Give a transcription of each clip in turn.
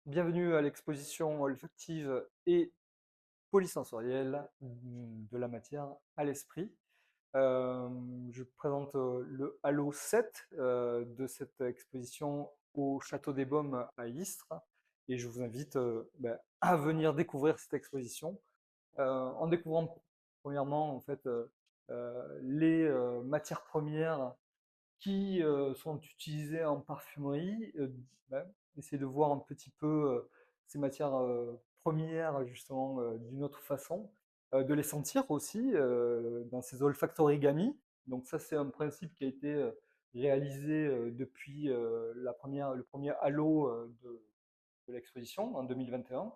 Bienvenue à l'exposition olfactive et polysensorielle de la matière à l'esprit. Je présente le Halo 7 de cette exposition au Château des Baumes à Istres et je vous invite à venir découvrir cette exposition en découvrant premièrement en fait les matières premières qui sont utilisés en parfumerie, bah, essayer de voir un petit peu ces matières premières justement d'une autre façon, de les sentir aussi dans ces olfactorigami. Donc ça, c'est un principe qui a été réalisé depuis le premier halo de l'exposition en 2021.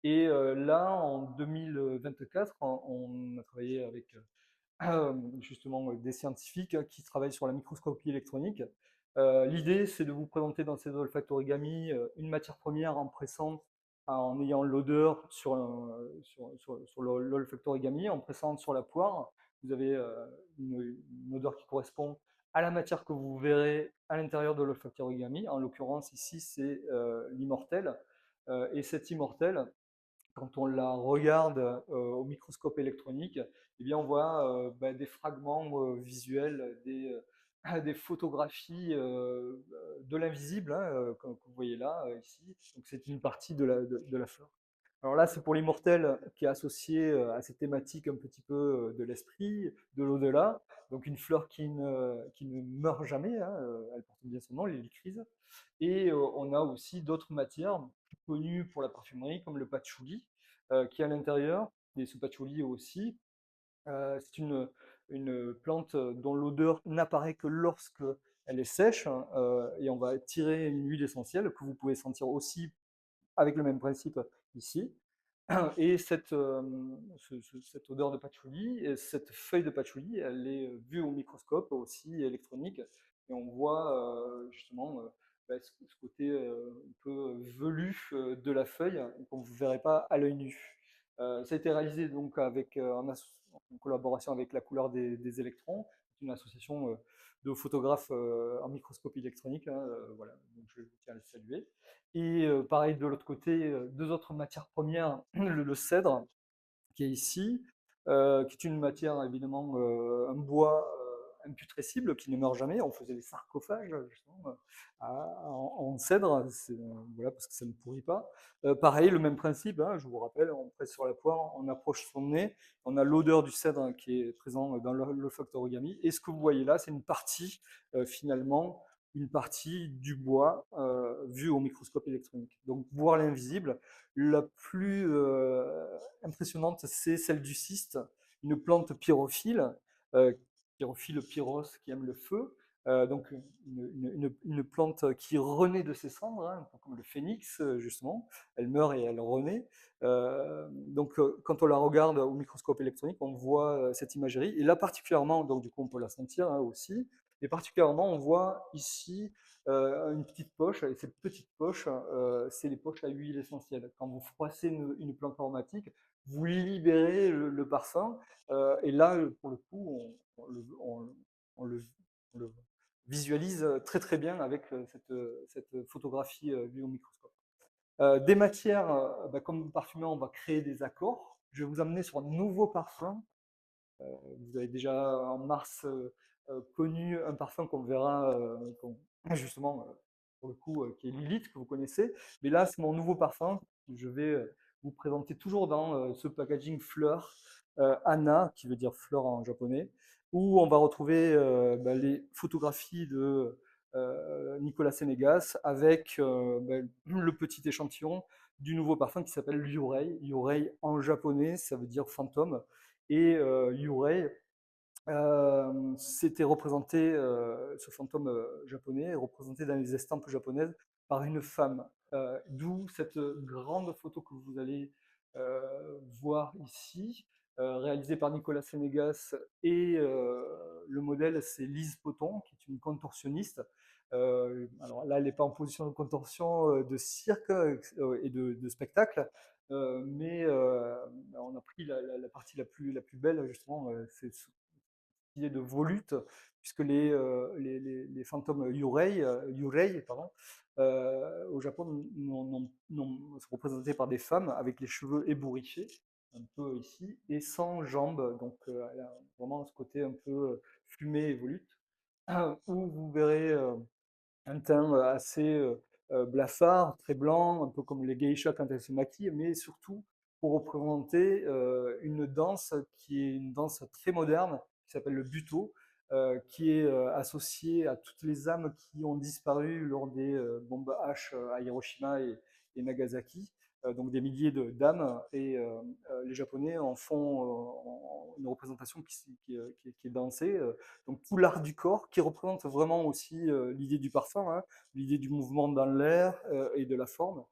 Et là, en 2024, on a travaillé avec justement des scientifiques qui travaillent sur la microscopie électronique. L'idée, c'est de vous présenter dans ces olfactorigami une matière première en pressant, en ayant l'odeur sur l'olfactorigami, en pressant sur la poire. Vous avez une odeur qui correspond à la matière que vous verrez à l'intérieur de l'olfactorigami. En l'occurrence, ici, c'est l'immortel. Et cet immortel, quand on la regarde au microscope électronique, eh bien, on voit des fragments visuels, des photographies de l'invisible, hein, comme vous voyez là, ici. Donc, c'est une partie de la fleur. Alors là, c'est pour l'immortel qui est associé à cette thématique un petit peu de l'esprit, de l'au-delà. Donc une fleur qui ne meurt jamais, hein, elle porte bien son nom, l'hélicryse. Et on a aussi d'autres matières plus connues pour la parfumerie, comme le patchouli, qui est à l'intérieur. Et ce patchouli aussi, c'est une plante dont l'odeur n'apparaît que lorsque elle est sèche, hein, et on va tirer une huile essentielle que vous pouvez sentir aussi avec le même principe ici. Et cette odeur de patchouli, et cette feuille de patchouli, elle est vue au microscope aussi électronique, et on voit justement ce côté un peu velu de la feuille qu'on ne verrait pas à l'œil nu. Ça a été réalisé donc en collaboration avec la couleur des électrons, une association de photographes en microscopie électronique, hein, voilà, donc je tiens à le saluer. Et pareil, de l'autre côté, deux autres matières premières, le cèdre qui est ici, qui est une matière évidemment, un bois imputrescible qui ne meurt jamais. On faisait des sarcophages justement en cèdre, voilà, parce que ça ne pourrit pas. Pareil, le même principe, hein, je vous rappelle, on presse sur la poire, on approche son nez, on a l'odeur du cèdre qui est présent dans l'olfactorigami. Et ce que vous voyez là, c'est une partie finalement une partie du bois vu au microscope électronique. Donc voir l'invisible. La plus impressionnante, c'est celle du cyste, une plante pyrophile, euh, pyrophile pyros qui aime le feu. Donc une plante qui renaît de ses cendres, hein, comme le phénix justement. Elle meurt et elle renaît. Quand on la regarde au microscope électronique, on voit cette imagerie. Et là particulièrement, donc du coup on peut la sentir hein, aussi. Et particulièrement, on voit ici une petite poche, et cette petite poche, c'est les poches à huile essentielle. Quand vous froissez une plante aromatique, vous libérez le parfum, et là, pour le coup, on le, on le visualise très très bien avec cette photographie vue au microscope. Des matières, comme parfumeur, on va créer des accords. Je vais vous amener sur un nouveau parfum. Vous avez déjà en mars connu un parfum qu'on verra justement pour le coup qui est Lilith que vous connaissez. Mais là, c'est mon nouveau parfum. Je vais vous présenter toujours dans ce packaging fleur Anna, qui veut dire fleur en japonais, où on va retrouver les photographies de Nicolas Sénégas avec le petit échantillon du nouveau parfum qui s'appelle Yurei. Yurei en japonais, ça veut dire fantôme. Et Yurei, c'était représenté, ce fantôme japonais est représenté dans les estampes japonaises par une femme. D'où cette grande photo que vous allez voir ici, réalisée par Nicolas Sénégas. Et le modèle, c'est Lise Poton, qui est une contorsionniste. Alors là, elle n'est pas en position de contorsion de cirque et de spectacle, mais on a pris la partie la plus belle, justement, c'est idée de volute, puisque les fantômes yurei, pardon, au Japon, sont représentés par des femmes avec les cheveux ébouriffés, un peu ici, et sans jambes, donc elle a vraiment ce côté un peu fumé et volute, où vous verrez un teint assez blafard, très blanc, un peu comme les geishas quand elles se maquillent, mais surtout pour représenter une danse qui est une danse très moderne, qui s'appelle le buto, qui est associée à toutes les âmes qui ont disparu lors des bombes H à Hiroshima et Nagasaki, donc des milliers d'âmes, et les Japonais en font une représentation qui est dansée. Donc tout l'art du corps qui représente vraiment aussi l'idée du parfum, hein, l'idée du mouvement dans l'air et de la forme,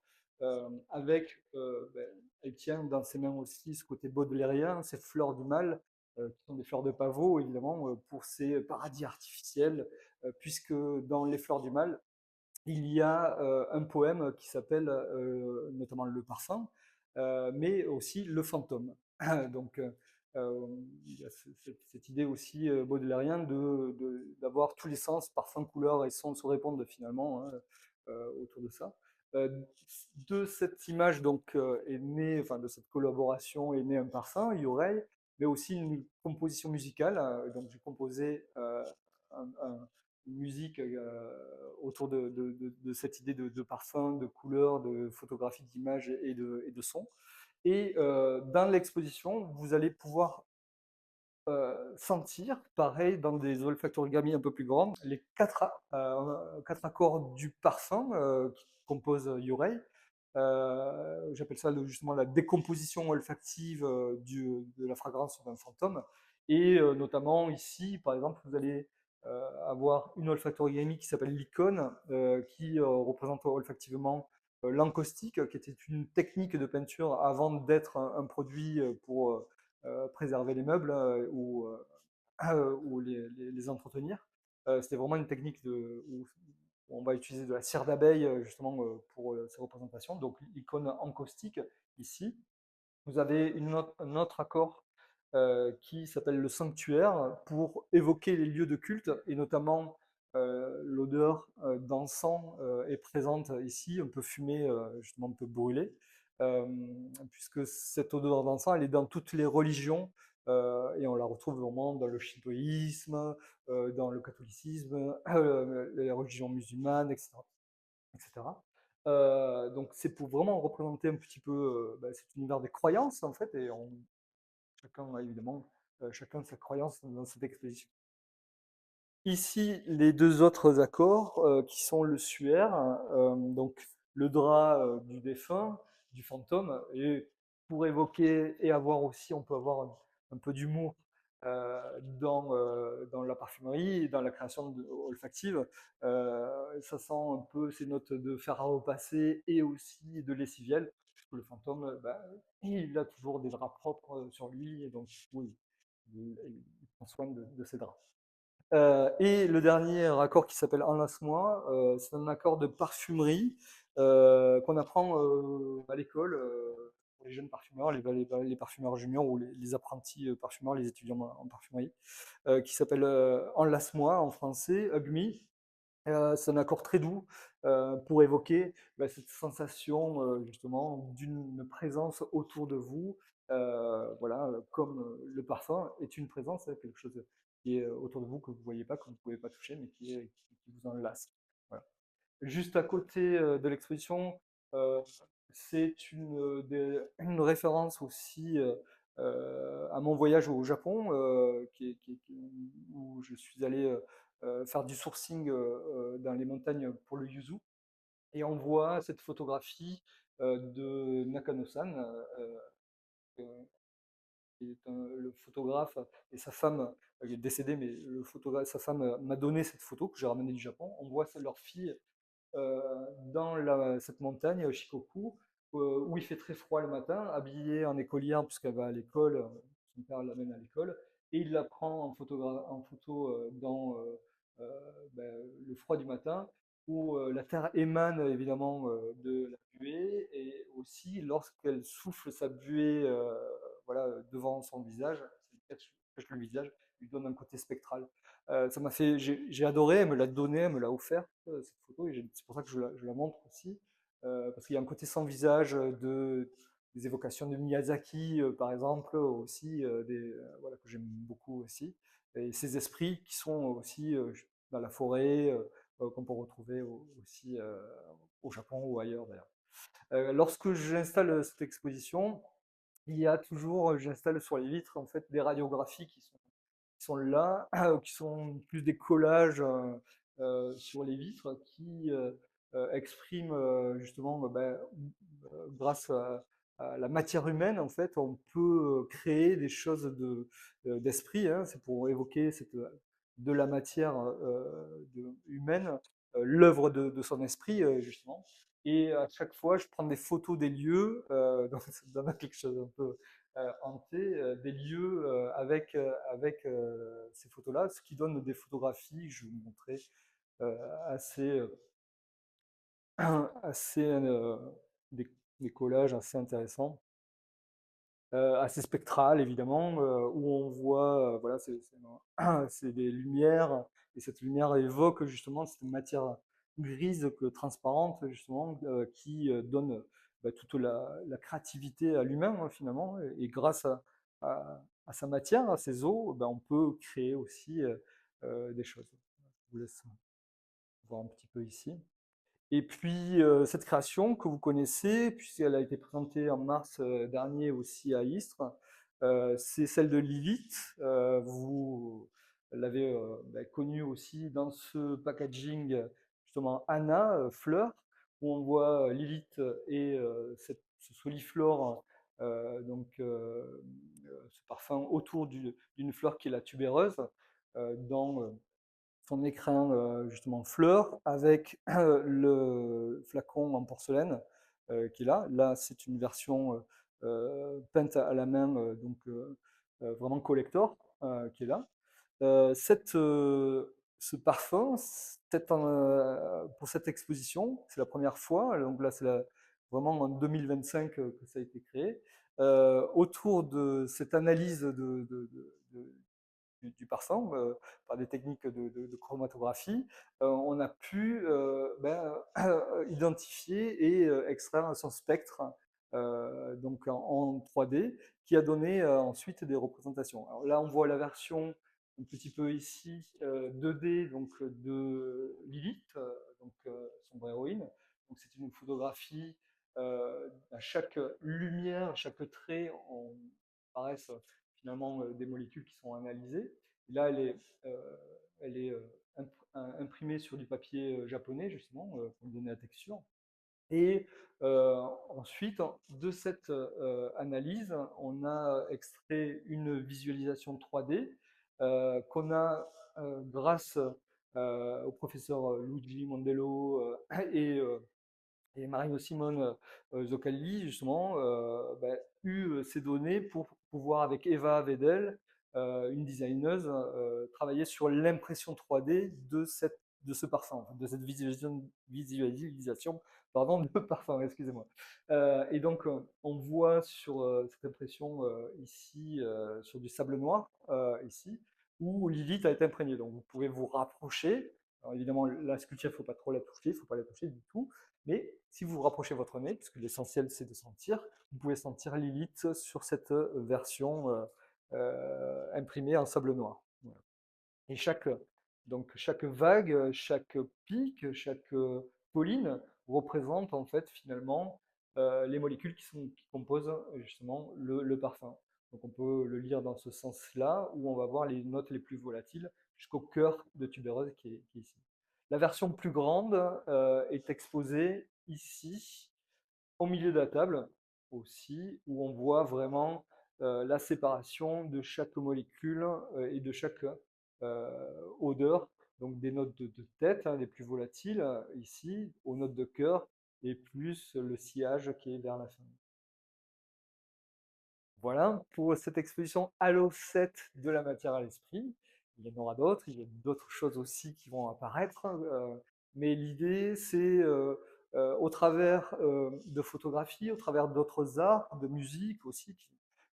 avec, elle tient dans ses mains aussi ce côté baudelairien, ces fleurs du mal, qui sont des fleurs de pavot, évidemment, pour ces paradis artificiels, puisque dans les fleurs du mal, il y a un poème qui s'appelle notamment Le Parfum, mais aussi Le Fantôme. Donc, il y a cette idée aussi baudelairienne d'avoir tous les sens, parfum, couleur et son se répondent finalement, hein, autour de ça. Euh, de cette image donc est née, enfin de cette collaboration est né un parfum, Yorei, mais aussi une composition musicale. Donc j'ai composé une musique autour de cette idée de parfum, de couleur, de photographie, d'image et de son. Et dans l'exposition, vous allez pouvoir sentir, pareil, dans des olfactorigami un peu plus grands, les quatre accords du parfum qui composent Yurei. J'appelle ça justement la décomposition olfactive de la fragrance d'un fantôme. Et notamment ici, par exemple, vous allez avoir une olfactorigami qui s'appelle l'icône, qui représente olfactivement l'encaustique, qui était une technique de peinture avant d'être un produit pour préserver les meubles ou les entretenir. C'était vraiment une technique où on va utiliser de la cire d'abeille justement pour ces représentations. Donc l'icône encaustique ici. Vous avez un autre accord qui s'appelle le sanctuaire pour évoquer les lieux de culte et notamment l'odeur d'encens est présente ici, un peu fumée, justement un peu brûlée, euh, puisque cette odeur d'encens elle est dans toutes les religions et on la retrouve vraiment dans le shintoïsme, dans le catholicisme, les religions musulmanes, etc. etc. Donc c'est pour vraiment représenter un petit peu cet univers des croyances en fait, et chacun a évidemment chacun sa croyance dans cette exposition. Ici, les deux autres accords qui sont le suaire, donc le drap du défunt, du fantôme, et pour évoquer et avoir aussi, on peut avoir un peu d'humour dans la parfumerie et dans la création olfactive. Ça sent un peu ces notes de fer à repasser et aussi de lessiviel, puisque le fantôme, il a toujours des draps propres sur lui, et donc oui, il prend soin de ses draps. Et le dernier accord qui s'appelle Enlace-moi, c'est un accord de parfumerie qu'on apprend à l'école pour les jeunes parfumeurs, les parfumeurs juniors ou les apprentis parfumeurs, les étudiants en parfumerie, qui s'appelle Enlace-moi en français, Hug Me. C'est un accord très doux pour évoquer cette sensation justement d'une présence autour de vous. Voilà, comme le parfum est une présence, hein, quelque chose qui est autour de vous que vous ne voyez pas, que vous ne pouvez pas toucher, mais qui vous enlace. Voilà. Juste à côté de l'exposition, euh, c'est une référence aussi à mon voyage au Japon, où je suis allé faire du sourcing dans les montagnes pour le yuzu. Et on voit cette photographie de Nakano-san, qui est le photographe, et sa femme, il est décédé, mais le photographe, sa femme m'a donné cette photo que j'ai ramenée du Japon. On voit leur fille dans cette montagne, Shikoku, où il fait très froid le matin, habillée en écolière puisqu'elle va à l'école, son père l'amène à l'école, et il la prend en photo dans ben, le froid du matin, où la terre émane évidemment de la buée, et aussi lorsqu'elle souffle sa buée voilà, devant son visage, ça lui cache le visage, lui donne un côté spectral. Ça m'a fait, j'ai adoré, elle me l'a donné, elle me l'a offert, cette photo, et c'est pour ça que je la montre aussi, parce qu'il y a un côté sans visage des évocations de Miyazaki, par exemple, aussi, voilà, que j'aime beaucoup aussi, et ces esprits qui sont aussi dans la forêt, qu'on peut retrouver aussi au Japon ou ailleurs d'ailleurs. Lorsque j'installe cette exposition, il y a toujours, j'installe sur les vitres en fait des radiographies qui sont là, qui sont plus des collages sur les vitres qui expriment justement, grâce à la matière humaine, en fait, on peut créer des choses d'esprit. Hein, c'est pour évoquer de la matière humaine, l'œuvre de son esprit, justement. Et à chaque fois, je prends des photos des lieux, donc ça donne quelque chose un peu hanté, des lieux avec ces photos-là, ce qui donne des photographies, je vais vous montrer, assez, assez des, des collages assez intéressants, assez spectral évidemment, où on voit, voilà, c'est des lumières, et cette lumière évoque justement cette matière grise que transparente justement, qui donne toute la créativité à l'humain, hein, finalement, et grâce à sa matière, à ses os, on peut créer aussi des choses. Je vous laisse voir un petit peu ici. Et puis, cette création que vous connaissez, puisqu'elle a été présentée en mars dernier aussi à Istres, c'est celle de Lilith. Vous l'avez connue aussi dans ce packaging, justement Anna, fleur, où on voit Lilith et ce soliflore, ce parfum autour d'une fleur qui est la tubéreuse, dans son écrin justement fleur avec le flacon en porcelaine qui est là. Là, c'est une version peinte à la main, vraiment collector qui est là. Ce parfum, pour cette exposition, c'est la première fois. Donc là, vraiment en 2025 que ça a été créé. Autour de cette analyse du parfum par des techniques de chromatographie, on a pu identifier et extraire son spectre donc en 3D qui a donné ensuite des représentations. Alors là, on voit la version un petit peu ici 2D donc, de Lilith, sombre héroïne. Donc c'est une photographie à chaque lumière, chaque trait, on apparaissent finalement des molécules qui sont analysées. Et là, elle est imprimée sur du papier japonais, justement, pour lui donner la texture. Et ensuite, de cette analyse, on a extrait une visualisation 3D qu'on a, grâce au professeur Luigi Mondello et Marino Simone Zoccalli, justement, eu ces données pour pouvoir, avec Eva Vedel, une designeuse, travailler sur l'impression 3D de ce parfum, de cette visualisation pardon, de parfum, excusez-moi. Et donc, on voit sur cette impression ici, sur du sable noir, ici, où Lilith a été imprégnée. Donc, vous pouvez vous rapprocher. Alors, évidemment, la sculpture, il ne faut pas trop la toucher, il ne faut pas la toucher du tout. Mais si vous vous rapprochez votre nez, puisque l'essentiel c'est de sentir, vous pouvez sentir Lilith sur cette version imprimée en sable noir. Voilà. Et chaque vague, chaque pic, chaque pauline représente en fait finalement les molécules qui composent justement le parfum. Donc on peut le lire dans ce sens-là, où on va voir les notes les plus volatiles jusqu'au cœur de tubéreuse qui est ici. La version plus grande est exposée ici, au milieu de la table aussi, où on voit vraiment la séparation de chaque molécule et de chaque odeur. Donc des notes de tête, hein, les plus volatiles ici, aux notes de cœur, et plus le sillage qui est vers la fin. Voilà pour cette exposition Halo 7 de la matière à l'esprit. Il y en aura d'autres, il y a d'autres choses aussi qui vont apparaître, mais l'idée c'est au travers de photographies, au travers d'autres arts, de musique aussi,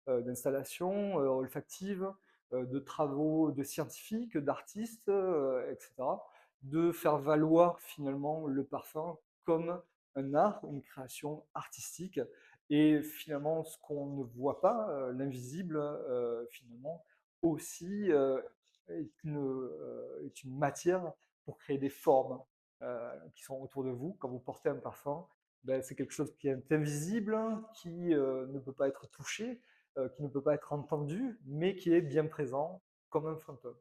d'installations olfactives, de travaux de scientifiques, d'artistes, et cetera, de faire valoir finalement le parfum comme un art, une création artistique et finalement ce qu'on ne voit pas, l'invisible, finalement aussi, est une matière pour créer des formes, qui sont autour de vous. Quand vous portez un parfum, ben, c'est quelque chose qui est invisible, qui, ne peut pas être touché, qui ne peut pas être entendu, mais qui est bien présent comme un fantôme.